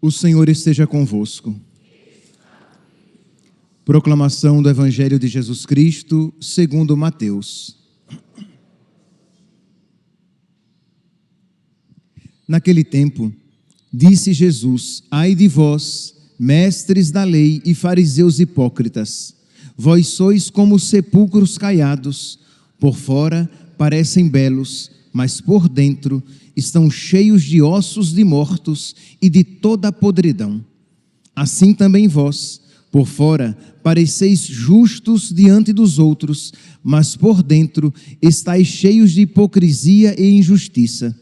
O Senhor esteja convosco. Proclamação do Evangelho de Jesus Cristo, segundo Mateus. Naquele tempo, disse Jesus: Ai de vós, mestres da lei e fariseus hipócritas, vós sois como sepulcros caiados, por fora parecem belos, mas por dentro estão cheios de ossos de mortos e de toda a podridão. Assim também vós, por fora, pareceis justos diante dos outros, mas por dentro estáis cheios de hipocrisia e injustiça.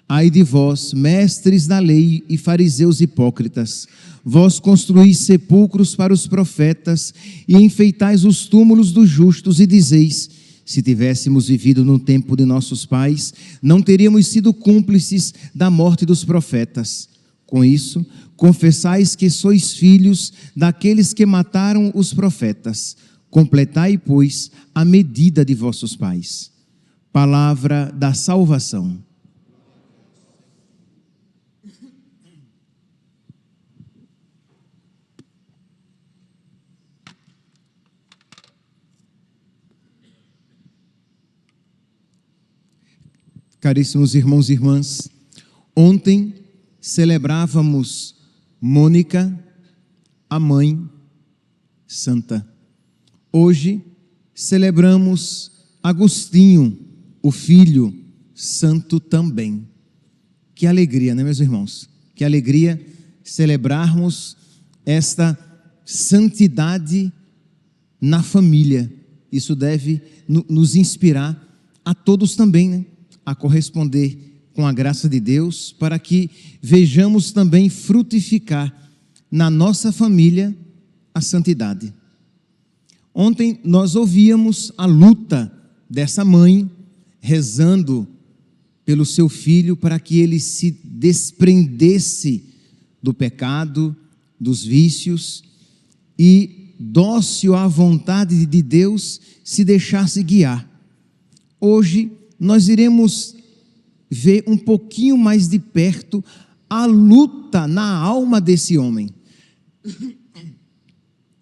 Ai de vós, mestres da lei e fariseus hipócritas, vós construís sepulcros para os profetas e enfeitais os túmulos dos justos e dizeis: se tivéssemos vivido no tempo de nossos pais, não teríamos sido cúmplices da morte dos profetas. Com isso, confessais que sois filhos daqueles que mataram os profetas. Completai, pois, a medida de vossos pais. Palavra da salvação. Caríssimos irmãos e irmãs, ontem celebrávamos Mônica, a mãe santa. Hoje celebramos Agostinho, o filho santo também. Que alegria, né, meus irmãos? Que alegria celebrarmos esta santidade na família. Isso deve nos inspirar a todos também, né? A corresponder com a graça de Deus, para que vejamos também frutificar na nossa família a santidade. Ontem nós ouvíamos a luta dessa mãe rezando pelo seu filho para que ele se desprendesse do pecado, dos vícios e, dócil à vontade de Deus, se deixasse guiar. Hoje nós iremos ver um pouquinho mais de perto a luta na alma desse homem.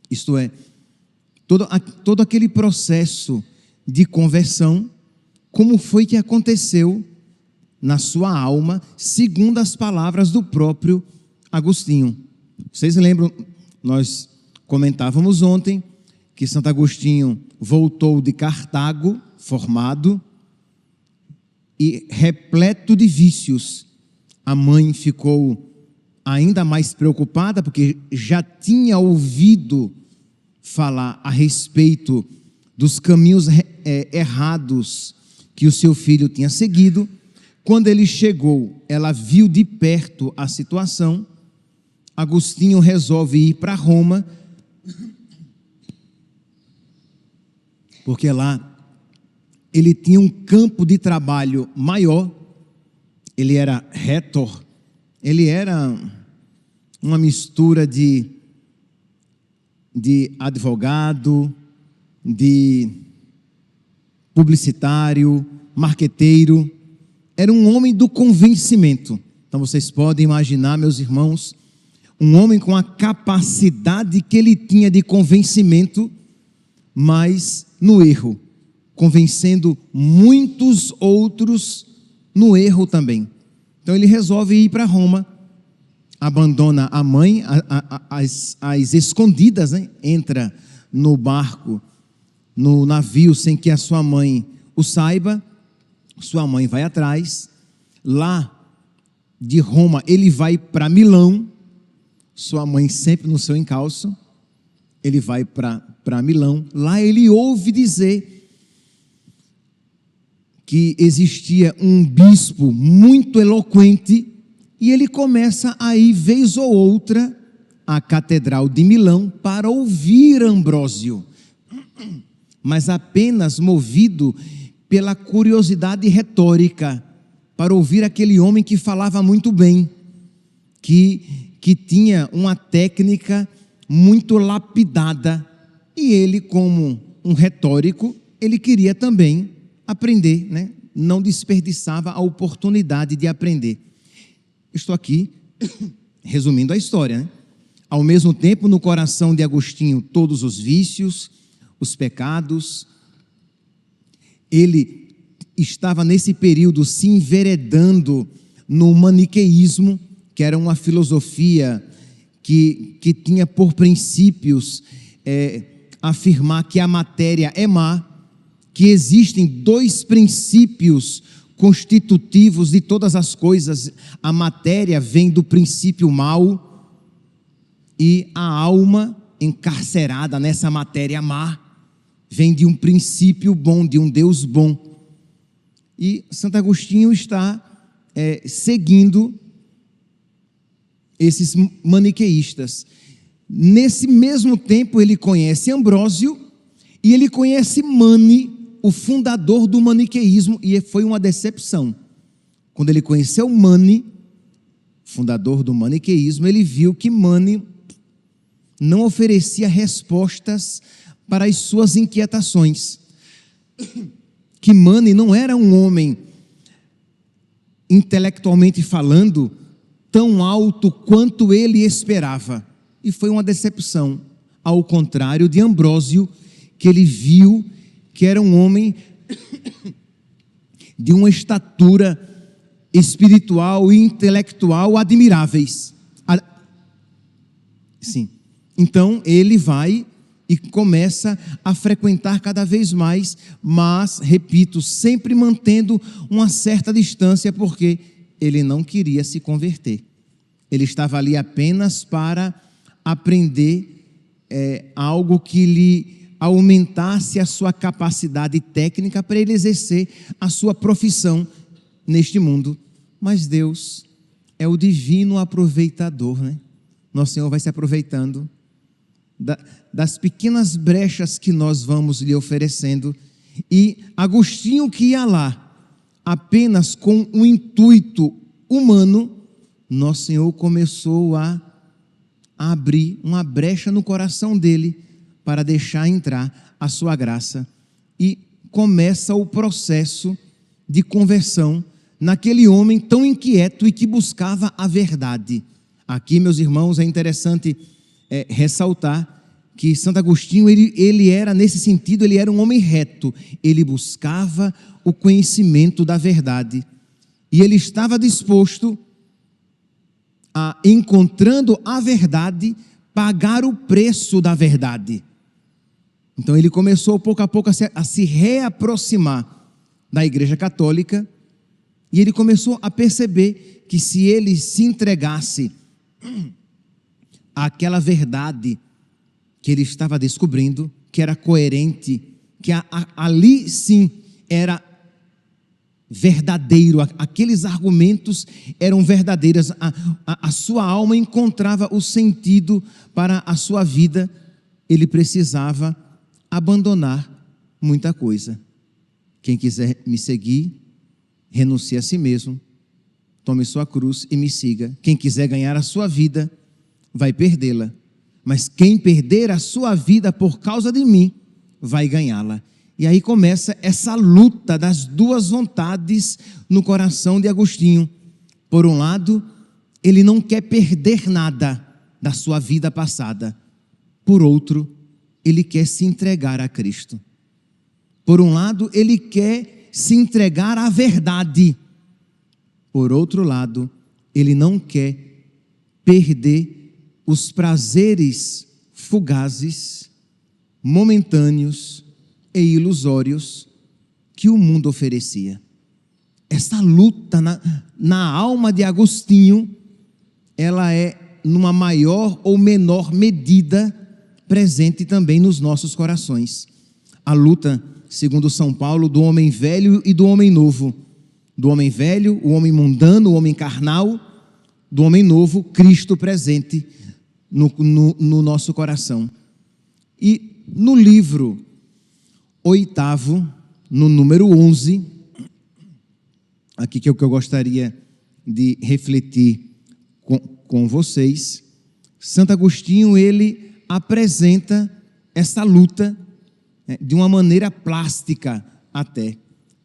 Isto é, todo aquele processo de conversão, como foi que aconteceu na sua alma, segundo as palavras do próprio Agostinho. Vocês lembram, nós comentávamos ontem que Santo Agostinho voltou de Cartago, formado e repleto de vícios. A mãe ficou ainda mais preocupada, porque já tinha ouvido falar a respeito dos caminhos errados que o seu filho tinha seguido. Quando ele chegou, ela viu de perto a situação. Agostinho resolve ir para Roma, porque lá ele tinha um campo de trabalho maior. Ele era retor, ele era uma mistura de advogado, de publicitário, marqueteiro. Era um homem do convencimento. Então vocês podem imaginar, meus irmãos, um homem com a capacidade que ele tinha de convencimento, mas no erro, convencendo muitos outros no erro também. Então ele resolve ir para Roma, abandona a mãe às escondidas, né? Entra no barco, no navio, sem que a sua mãe o saiba. Sua mãe vai atrás. Lá de Roma ele vai para Milão, sua mãe sempre no seu encalço. Ele vai para Milão. Lá ele ouve dizer que existia um bispo muito eloquente, e ele começa a ir vez ou outra à Catedral de Milão para ouvir Ambrósio, mas apenas movido pela curiosidade retórica, para ouvir aquele homem que falava muito bem, que tinha uma técnica muito lapidada, e ele, como um retórico, ele queria também aprender, né? Não desperdiçava a oportunidade de aprender. Estou aqui resumindo a história, né? Ao mesmo tempo, no coração de Agostinho, todos os vícios, os pecados. Ele estava nesse período se enveredando no maniqueísmo, que era uma filosofia que tinha por princípios afirmar que a matéria é má, que existem dois princípios constitutivos de todas as coisas. A matéria vem do princípio mau e a alma encarcerada nessa matéria má vem de um princípio bom, de um Deus bom. E Santo Agostinho está seguindo esses maniqueístas. Nesse mesmo tempo ele conhece Ambrósio e ele conhece Mani, o fundador do maniqueísmo, e foi uma decepção. Quando ele conheceu Mani, fundador do maniqueísmo, ele viu que Mani não oferecia respostas para as suas inquietações. Que Mani não era um homem, intelectualmente falando, tão alto quanto ele esperava. E foi uma decepção, ao contrário de Ambrósio, que ele viu que era um homem de uma estatura espiritual e intelectual admiráveis. Sim. Então ele vai e começa a frequentar cada vez mais, mas, repito, sempre mantendo uma certa distância, porque ele não queria se converter. Ele estava ali apenas para aprender algo que lhe aumentasse a sua capacidade técnica para ele exercer a sua profissão neste mundo. Mas Deus é o divino aproveitador, né? Nosso Senhor vai se aproveitando das pequenas brechas que nós vamos lhe oferecendo. E Agostinho, que ia lá apenas com um intuito humano, Nosso Senhor começou a abrir uma brecha no coração dele para deixar entrar a sua graça, e começa o processo de conversão naquele homem tão inquieto e que buscava a verdade. Aqui, meus irmãos, é interessante ressaltar que Santo Agostinho, ele era, nesse sentido, ele era um homem reto. Ele buscava o conhecimento da verdade e ele estava disposto a, encontrando a verdade, pagar o preço da verdade. Então ele começou pouco a pouco a se reaproximar da Igreja Católica, e ele começou a perceber que se ele se entregasse àquela verdade que ele estava descobrindo, que era coerente, que ali sim era verdadeiro, aqueles argumentos eram verdadeiros, a sua alma encontrava o sentido para a sua vida, ele precisava abandonar muita coisa. Quem quiser me seguir, renuncie a si mesmo, tome sua cruz e me siga. Quem quiser ganhar a sua vida, vai perdê-la. Mas quem perder a sua vida por causa de mim, vai ganhá-la. E aí começa essa luta das duas vontades no coração de Agostinho. Por um lado, ele não quer perder nada da sua vida passada. Por outro, ele quer se entregar a Cristo. Por um lado, ele quer se entregar à verdade. Por outro lado, ele não quer perder os prazeres fugazes, momentâneos e ilusórios que o mundo oferecia. Essa luta na alma de Agostinho, ela é, numa maior ou menor medida, presente também nos nossos corações. A luta, segundo São Paulo, do homem velho e do homem novo. Do homem velho, o homem mundano, o homem carnal. Do homem novo, Cristo presente no nosso coração. E no livro 8º, no número 11, aqui que é o que eu gostaria de refletir com vocês, Santo Agostinho, ele apresenta essa luta de uma maneira plástica até.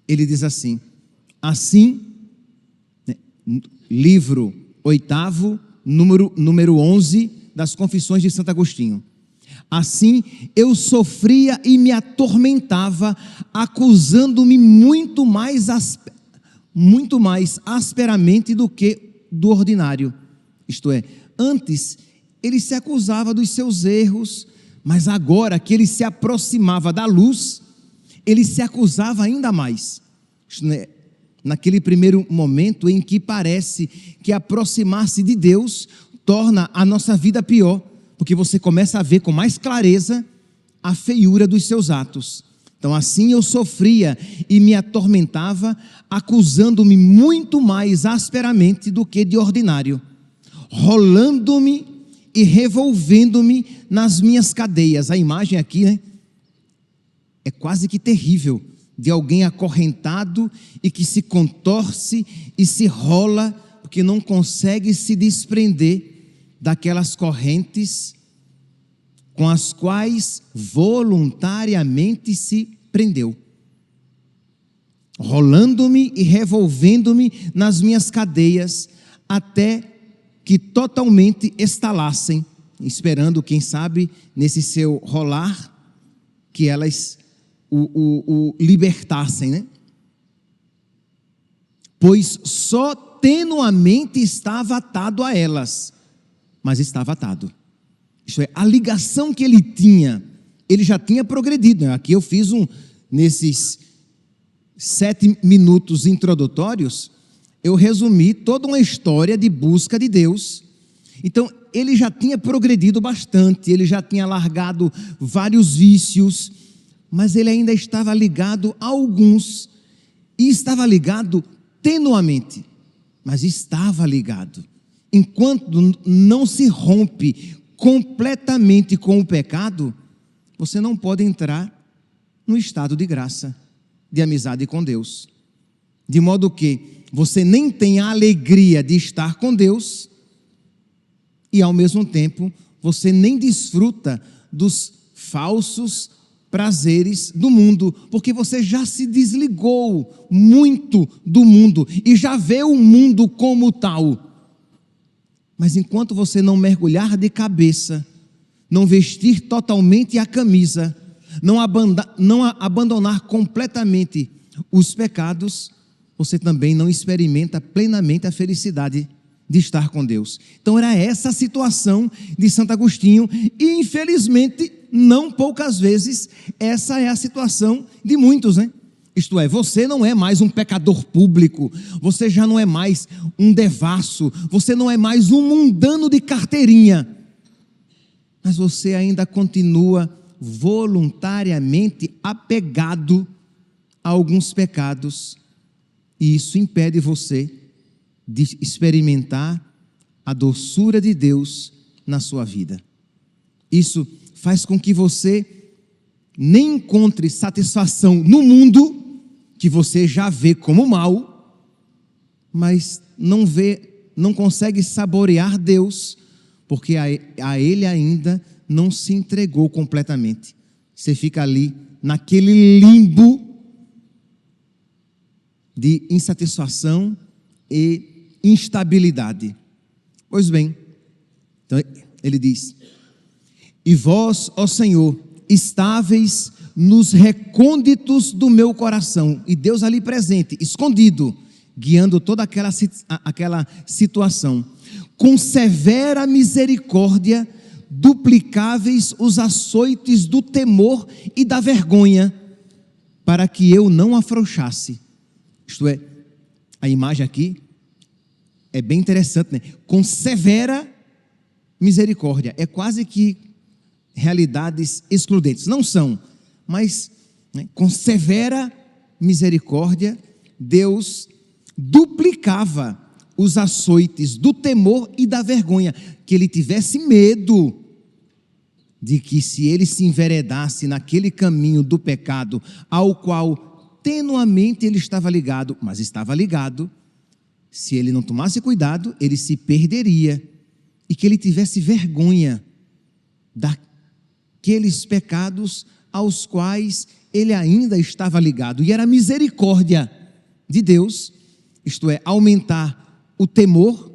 Ele diz assim, livro 8º, número 11 das Confissões de Santo Agostinho. Assim, eu sofria e me atormentava, acusando-me muito mais asperamente do que do ordinário. Isto é, antes ele se acusava dos seus erros, mas agora que ele se aproximava da luz, ele se acusava ainda mais. Isto é, naquele primeiro momento em que parece que aproximar-se de Deus torna a nossa vida pior, porque você começa a ver com mais clareza a feiura dos seus atos. Então assim eu sofria e me atormentava, acusando-me muito mais asperamente do que de ordinário, rolando-me e revolvendo-me nas minhas cadeias. A imagem aqui, né, é quase que terrível, de alguém acorrentado e que se contorce e se rola, porque não consegue se desprender daquelas correntes com as quais voluntariamente se prendeu. Rolando-me e revolvendo-me nas minhas cadeias, até que totalmente estalassem, esperando, quem sabe, nesse seu rolar, que elas o libertassem, né? Pois só tenuamente estava atado a elas, mas estava atado. Isto é, a ligação que ele tinha, ele já tinha progredido, né? Aqui eu fiz nesses 7 minutos introdutórios, eu resumi toda uma história de busca de Deus. Então, ele já tinha progredido bastante, ele já tinha largado vários vícios, mas ele ainda estava ligado a alguns, e estava ligado tenuamente, mas estava ligado. Enquanto não se rompe completamente com o pecado, você não pode entrar no estado de graça, de amizade com Deus. De modo que você nem tem a alegria de estar com Deus, e ao mesmo tempo você nem desfruta dos falsos prazeres do mundo, porque você já se desligou muito do mundo e já vê o mundo como tal. Mas enquanto você não mergulhar de cabeça, não vestir totalmente a camisa, não abandonar completamente os pecados, você também não experimenta plenamente a felicidade de estar com Deus. Então era essa a situação de Santo Agostinho, e infelizmente, não poucas vezes, essa é a situação de muitos, né? Isto é, você não é mais um pecador público, você já não é mais um devasso, você não é mais um mundano de carteirinha, mas você ainda continua voluntariamente apegado a alguns pecados, e isso impede você de experimentar a doçura de Deus na sua vida. Isso faz com que você nem encontre satisfação no mundo, que você já vê como mal, mas não consegue saborear Deus, porque a Ele ainda não se entregou completamente. Você fica ali naquele limbo de insatisfação e instabilidade. Pois bem, então ele diz: e vós, ó Senhor, estáveis nos recônditos do meu coração. E Deus ali presente, escondido, guiando toda aquela situação. Com severa misericórdia, duplicáveis os açoites do temor e da vergonha, para que eu não afrouxasse. Isto é, a imagem aqui é bem interessante, né? Com severa misericórdia. É quase que realidades excludentes. Não são, mas, né, com severa misericórdia, Deus duplicava os açoites do temor e da vergonha, que ele tivesse medo de que, se ele se enveredasse naquele caminho do pecado, ao qual tenuamente ele estava ligado, mas estava ligado, se ele não tomasse cuidado, ele se perderia, e que ele tivesse vergonha daqueles pecados aos quais ele ainda estava ligado. E era a misericórdia de Deus, isto é, aumentar o temor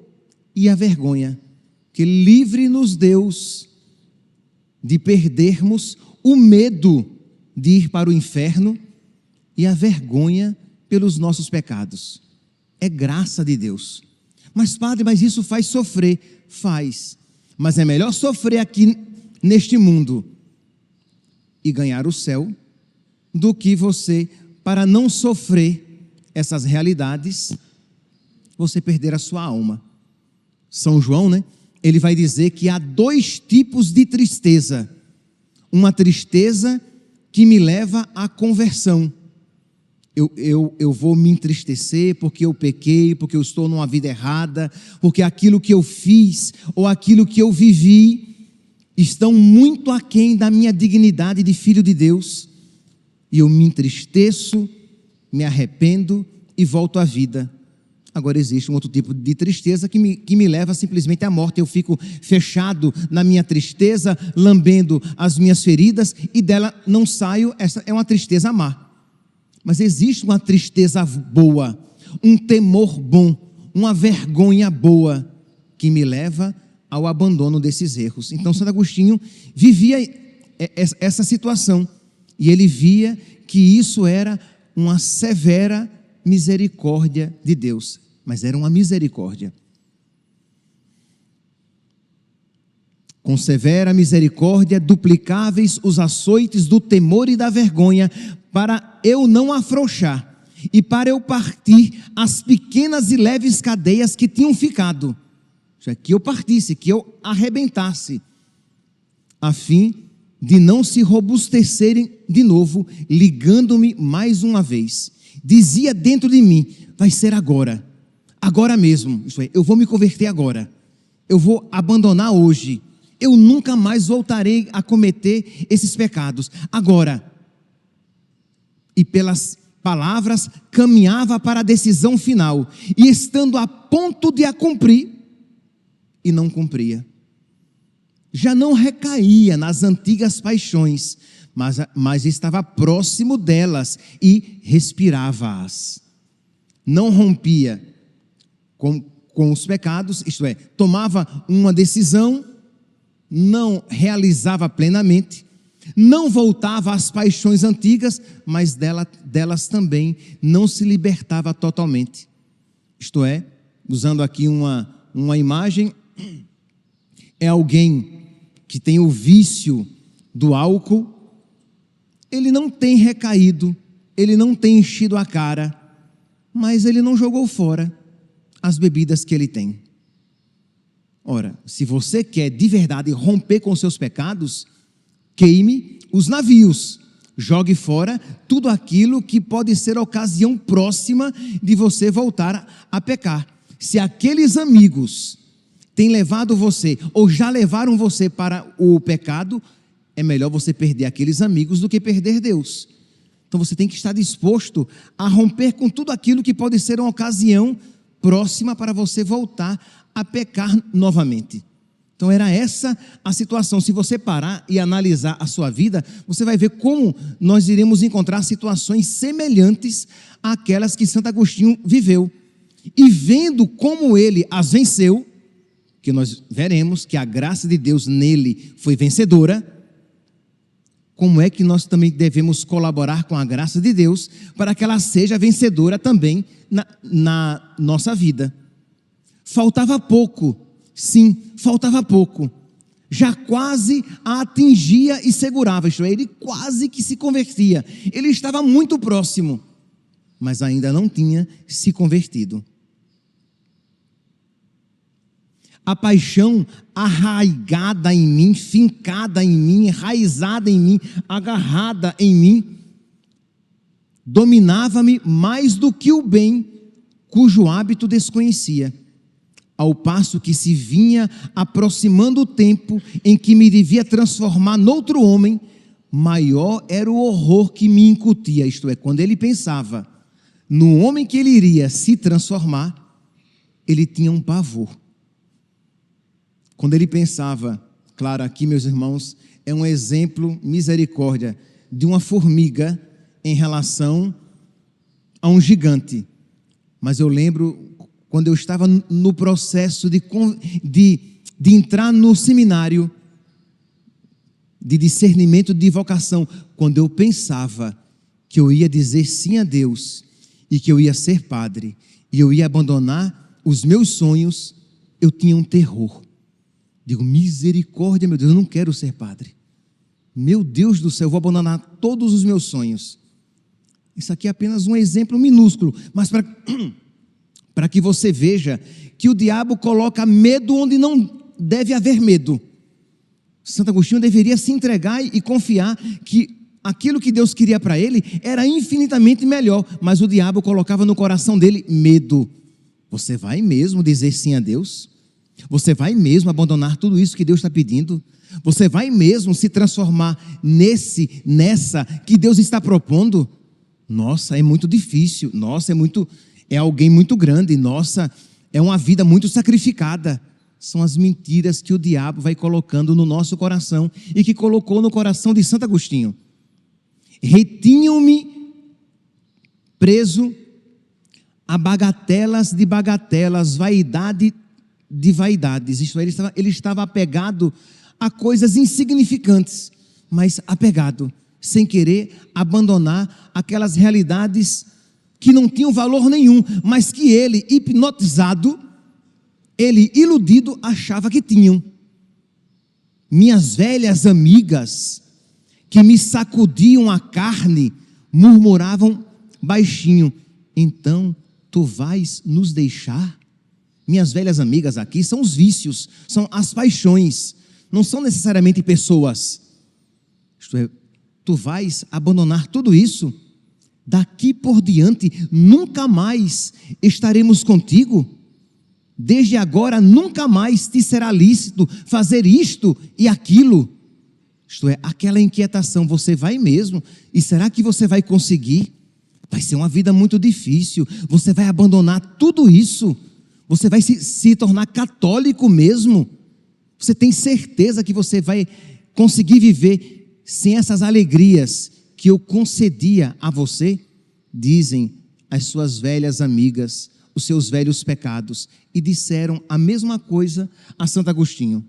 e a vergonha. que livre-nos Deus de perdermos o medo de ir para o inferno e a vergonha pelos nossos pecados. É graça de Deus. Mas padre, mas isso faz sofrer. Faz. Mas é melhor sofrer aqui neste mundo e ganhar o céu do que você, para não sofrer essas realidades, você perder a sua alma. São João, ele vai dizer que há 2 tipos de tristeza. Uma tristeza que me leva à conversão. Eu vou me entristecer porque eu pequei, porque eu estou numa vida errada, porque aquilo que eu fiz ou aquilo que eu vivi estão muito aquém da minha dignidade de filho de Deus, e eu me entristeço, me arrependo e volto à vida. Agora existe um outro tipo de tristeza que me leva simplesmente à morte. Eu fico fechado na minha tristeza, lambendo as minhas feridas, e dela não saio. Essa é uma tristeza má. Mas existe uma tristeza boa, um temor bom, uma vergonha boa, que me leva ao abandono desses erros. Então Santo Agostinho vivia essa situação, e ele via que isso era uma severa misericórdia de Deus, mas era uma misericórdia. Com severa misericórdia, duplicáveis os açoites do temor e da vergonha, para eu não afrouxar e para eu partir as pequenas e leves cadeias que tinham ficado. Que eu partisse, que eu arrebentasse, a fim de não se robustecerem de novo, ligando-me mais uma vez. Dizia dentro de mim: vai ser agora, agora mesmo, isto é, eu vou me converter agora, eu vou abandonar hoje, eu nunca mais voltarei a cometer esses pecados, agora. E pelas palavras caminhava para a decisão final, e estando a ponto de a cumprir, e não cumpria. Já não recaía nas antigas paixões, mas estava próximo delas e respirava-as. Não rompia com os pecados, isto é, tomava uma decisão, não realizava plenamente, não voltava às paixões antigas, mas delas também não se libertava totalmente. Isto é, usando aqui uma imagem, é alguém que tem o vício do álcool, ele não tem recaído, ele não tem enchido a cara, mas ele não jogou fora as bebidas que ele tem. Ora, se você quer de verdade romper com seus pecados, queime os navios, jogue fora tudo aquilo que pode ser ocasião próxima de você voltar a pecar. Se aqueles amigos têm levado você, ou já levaram você para o pecado, é melhor você perder aqueles amigos do que perder Deus. Então você tem que estar disposto a romper com tudo aquilo que pode ser uma ocasião próxima para você voltar a pecar novamente. Então era essa a situação. Se você parar e analisar a sua vida, você vai ver como nós iremos encontrar situações semelhantes àquelas que Santo Agostinho viveu. E vendo como ele as venceu, que nós veremos que a graça de Deus nele foi vencedora, como é que nós também devemos colaborar com a graça de Deus para que ela seja vencedora também na nossa vida. Faltava pouco, sim, faltava pouco, já quase a atingia e segurava, isto é, ele quase que se convertia, ele estava muito próximo, mas ainda não tinha se convertido. A paixão arraigada em mim, fincada em mim, enraizada em mim, agarrada em mim, dominava-me mais do que o bem, cujo hábito desconhecia. Ao passo que se vinha aproximando o tempo em que me devia transformar noutro homem, maior era o horror que me incutia. Isto é, quando ele pensava no homem que ele iria se transformar, ele tinha um pavor. Quando ele pensava, claro, aqui, meus irmãos, é um exemplo, misericórdia, de uma formiga em relação a um gigante. Mas eu lembro, quando eu estava no processo de de entrar no seminário de discernimento de vocação, quando eu pensava que eu ia dizer sim a Deus e que eu ia ser padre e eu ia abandonar os meus sonhos, eu tinha um terror. Digo, misericórdia, meu Deus, eu não quero ser padre. Meu Deus do céu, eu vou abandonar todos os meus sonhos. Isso aqui é apenas um exemplo minúsculo, mas para que você veja que o diabo coloca medo onde não deve haver medo. Santo Agostinho deveria se entregar e confiar que aquilo que Deus queria para ele era infinitamente melhor, mas o diabo colocava no coração dele medo. Você vai mesmo dizer sim a Deus? Você vai mesmo abandonar tudo isso que Deus está pedindo? Você vai mesmo se transformar nessa que Deus está propondo? Nossa, é muito difícil. Nossa, é alguém muito grande. Nossa, é uma vida muito sacrificada. São as mentiras que o diabo vai colocando no nosso coração e que colocou no coração de Santo Agostinho. Retinham-me preso a bagatelas de bagatelas, vaidade de vaidades. Isto é, ele estava apegado a coisas insignificantes, mas apegado, sem querer abandonar aquelas realidades que não tinham valor nenhum, mas que ele, hipnotizado, ele, iludido, achava que tinham. Minhas velhas amigas, que me sacudiam a carne, murmuravam baixinho, então tu vais nos deixar? Minhas velhas amigas aqui são os vícios, são as paixões, não são necessariamente pessoas. Isto é, tu vais abandonar tudo isso? Daqui por diante nunca mais estaremos contigo? Desde agora nunca mais te será lícito fazer isto e aquilo? Isto é, aquela inquietação, você vai mesmo? E será que você vai conseguir? Vai ser uma vida muito difícil, você vai abandonar tudo isso? Você vai se tornar católico mesmo? Você tem certeza que você vai conseguir viver sem essas alegrias que eu concedia a você? Dizem as suas velhas amigas, os seus velhos pecados, e disseram a mesma coisa a Santo Agostinho.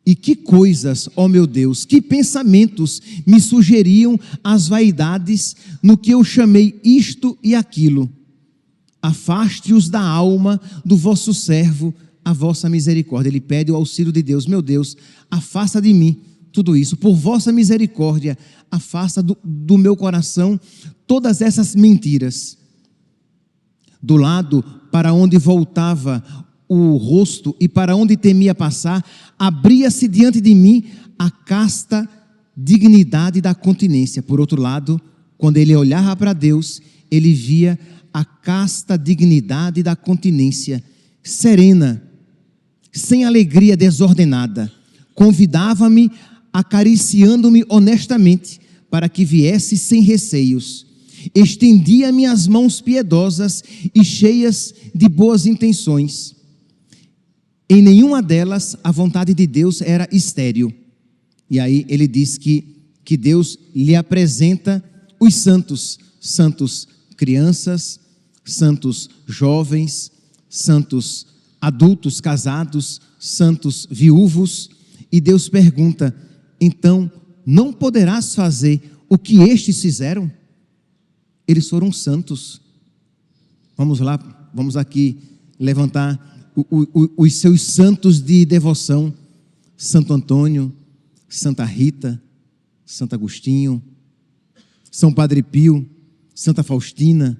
E que coisas, ó meu Deus, que pensamentos me sugeriam as vaidades no que eu chamei isto e aquilo. Afaste-os da alma do vosso servo, a vossa misericórdia. Ele pede o auxílio de Deus. Meu Deus, afasta de mim tudo isso, por vossa misericórdia, afasta do meu coração todas essas mentiras. Do lado para onde voltava o rosto e para onde temia passar, abria-se diante de mim a casta dignidade da continência. Por outro lado, quando ele olhava para Deus, ele via a casta dignidade da continência, serena, sem alegria desordenada. Convidava-me, acariciando-me honestamente, para que viesse sem receios. Estendia-me as mãos piedosas e cheias de boas intenções. Em nenhuma delas a vontade de Deus era estéril. E aí ele diz que Deus lhe apresenta os santos crianças, santos jovens, santos adultos casados, santos viúvos. E Deus pergunta, então não poderás fazer o que estes fizeram? Eles foram santos. Vamos lá, vamos aqui levantar os seus santos de devoção. Santo Antônio, Santa Rita, Santo Agostinho, São Padre Pio, Santa Faustina,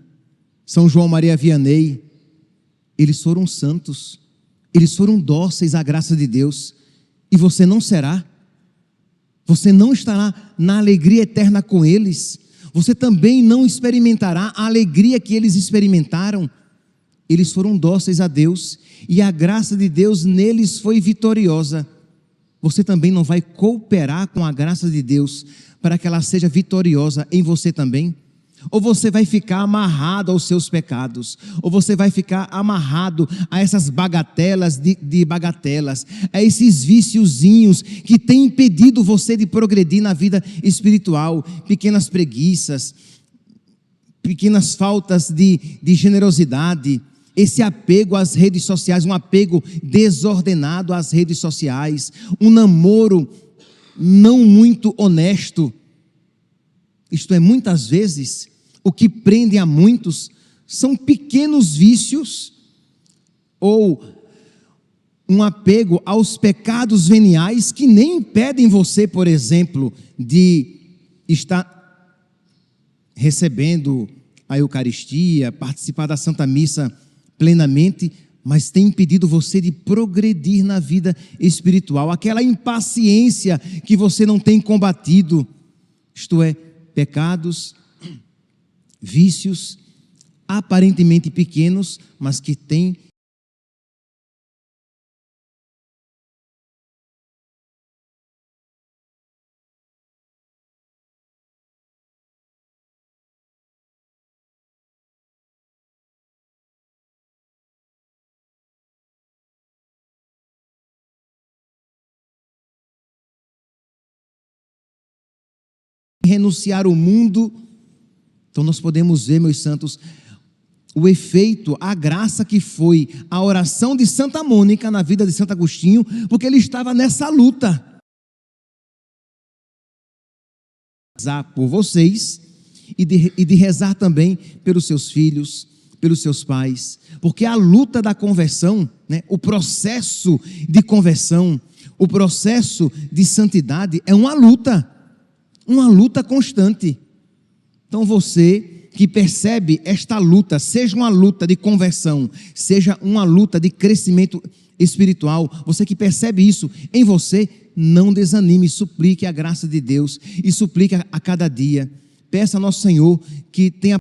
São João Maria Vianney. Eles foram santos, eles foram dóceis à graça de Deus. E você não será? Você não estará na alegria eterna com eles? Você também não experimentará a alegria que eles experimentaram? Eles foram dóceis a Deus e a graça de Deus neles foi vitoriosa. Você também não vai cooperar com a graça de Deus para que ela seja vitoriosa em você também? Ou você vai ficar amarrado aos seus pecados? Ou você vai ficar amarrado a essas bagatelas de bagatelas, a esses viciozinhos que têm impedido você de progredir na vida espiritual? Pequenas preguiças, pequenas faltas de generosidade, esse apego às redes sociais, um apego desordenado às redes sociais, um namoro não muito honesto. Isto é, muitas vezes, o que prende a muitos são pequenos vícios ou um apego aos pecados veniais que nem impedem você, por exemplo, de estar recebendo a Eucaristia, participar da Santa Missa plenamente, mas tem impedido você de progredir na vida espiritual. Aquela impaciência que você não tem combatido, isto é, pecados, vícios, aparentemente pequenos, mas que têm renunciar ao mundo. Então nós podemos ver, meus santos, o efeito, a graça que foi a oração de Santa Mônica na vida de Santo Agostinho, porque ele estava nessa luta. Rezar por vocês e de rezar também pelos seus filhos, pelos seus pais, porque a luta da conversão, né, o processo de conversão, o processo de santidade é uma luta constante. Então você que percebe esta luta, seja uma luta de conversão, seja uma luta de crescimento espiritual, você que percebe isso em você, não desanime, suplique a graça de Deus e suplique a cada dia. Peça a nosso Senhor que tenha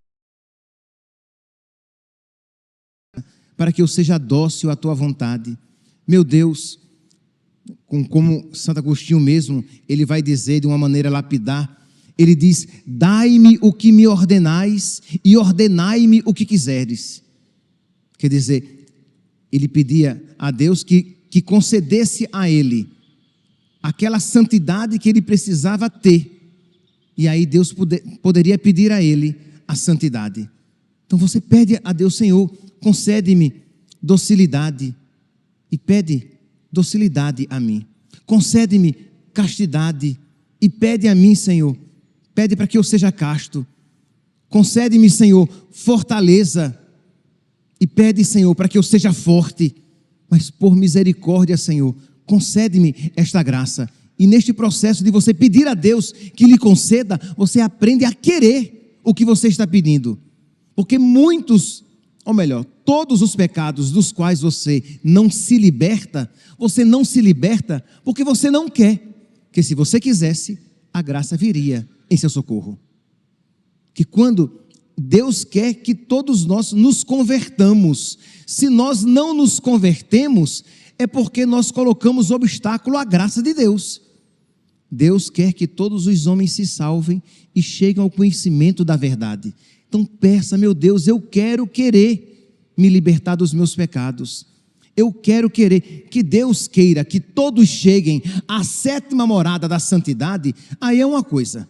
para que eu seja dócil à tua vontade. Meu Deus, como Santo Agostinho mesmo, ele vai dizer de uma maneira lapidar, ele diz: dai-me o que me ordenais e ordenai-me o que quiseres. Quer dizer, ele pedia a Deus que concedesse a ele aquela santidade que ele precisava ter, e aí Deus poderia pedir a ele a santidade. Então você pede a Deus: Senhor, concede-me docilidade, e pede docilidade a mim. Concede-me castidade, e pede a mim, Senhor, pede para que eu seja casto. Concede-me, Senhor, fortaleza, e pede, Senhor, para que eu seja forte. Mas por misericórdia, Senhor, concede-me esta graça. E neste processo de você pedir a Deus que lhe conceda, você aprende a querer o que você está pedindo. Porque muitos, ou melhor, todos os pecados dos quais você não se liberta porque você não quer. Porque se você quisesse, a graça viria em seu socorro. Que quando Deus quer que todos nós nos convertamos, se nós não nos convertemos, é porque nós colocamos obstáculo à graça de Deus. Deus quer que todos os homens se salvem e cheguem ao conhecimento da verdade. Então peça: meu Deus, eu quero querer me libertar dos meus pecados. Eu quero querer, que Deus queira que todos cheguem à sétima morada da santidade, aí é uma coisa.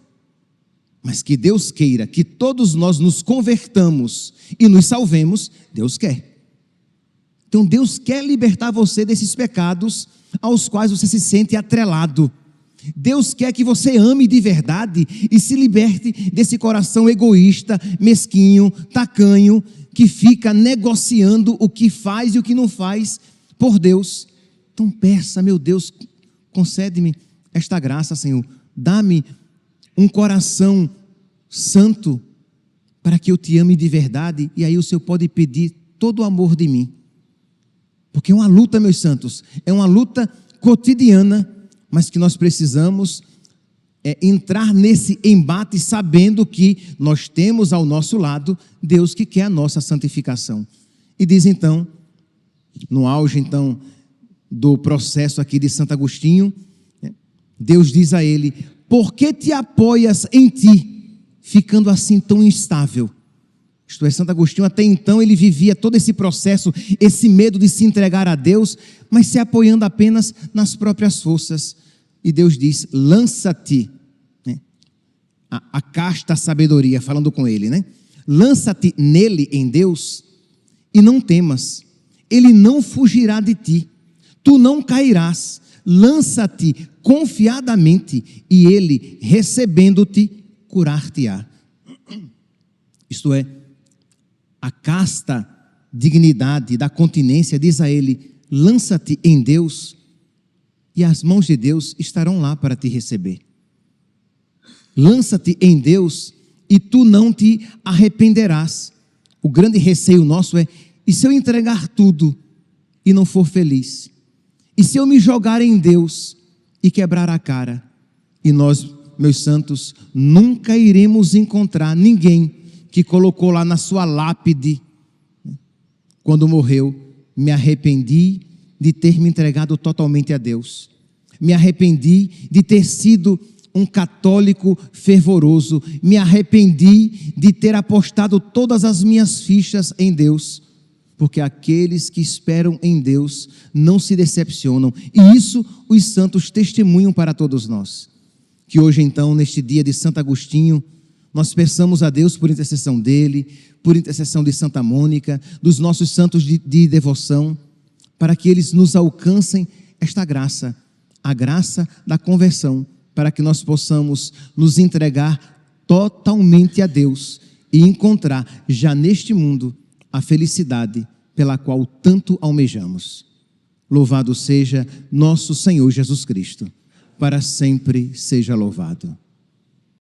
Mas que Deus queira que todos nós nos convertamos e nos salvemos, Deus quer. Então Deus quer libertar você desses pecados aos quais você se sente atrelado. Deus quer que você ame de verdade e se liberte desse coração egoísta, mesquinho, tacanho, que fica negociando o que faz e o que não faz por Deus. Então peça: meu Deus, concede-me esta graça, Senhor. Dá-me um coração santo para que eu te ame de verdade. E aí o Senhor pode pedir todo o amor de mim. Porque é uma luta, meus santos, é uma luta cotidiana, mas que nós precisamos entrar nesse embate sabendo que nós temos ao nosso lado Deus que quer a nossa santificação. E diz então, no auge então do processo aqui de Santo Agostinho, Deus diz a ele: por que te apoias em ti, ficando assim tão instável? Isto é, Santo Agostinho até então ele vivia todo esse processo, esse medo de se entregar a Deus, mas se apoiando apenas nas próprias forças. E Deus diz: lança-te, né? A casta sabedoria, falando com ele, né? Lança-te nele, em Deus, e não temas, ele não fugirá de ti, tu não cairás, lança-te confiadamente, e ele, recebendo-te, curar-te-á. Isto é, a casta dignidade da continência diz a ele: lança-te em Deus, e as mãos de Deus estarão lá para te receber. Lança-te em Deus e tu não te arrependerás. O grande receio nosso é: e se eu entregar tudo e não for feliz? E se eu me jogar em Deus e quebrar a cara? E nós, meus santos, nunca iremos encontrar ninguém que colocou lá na sua lápide, quando morreu: me arrependi de ter me entregado totalmente a Deus. Me arrependi de ter sido um católico fervoroso. Me arrependi de ter apostado todas as minhas fichas em Deus. Porque aqueles que esperam em Deus não se decepcionam. E isso os santos testemunham para todos nós. Que hoje então, neste dia de Santo Agostinho, nós peçamos a Deus por intercessão dele, por intercessão de Santa Mônica, dos nossos santos de devoção, para que eles nos alcancem esta graça, a graça da conversão, para que nós possamos nos entregar totalmente a Deus e encontrar já neste mundo a felicidade pela qual tanto almejamos. Louvado seja nosso Senhor Jesus Cristo, para sempre seja louvado.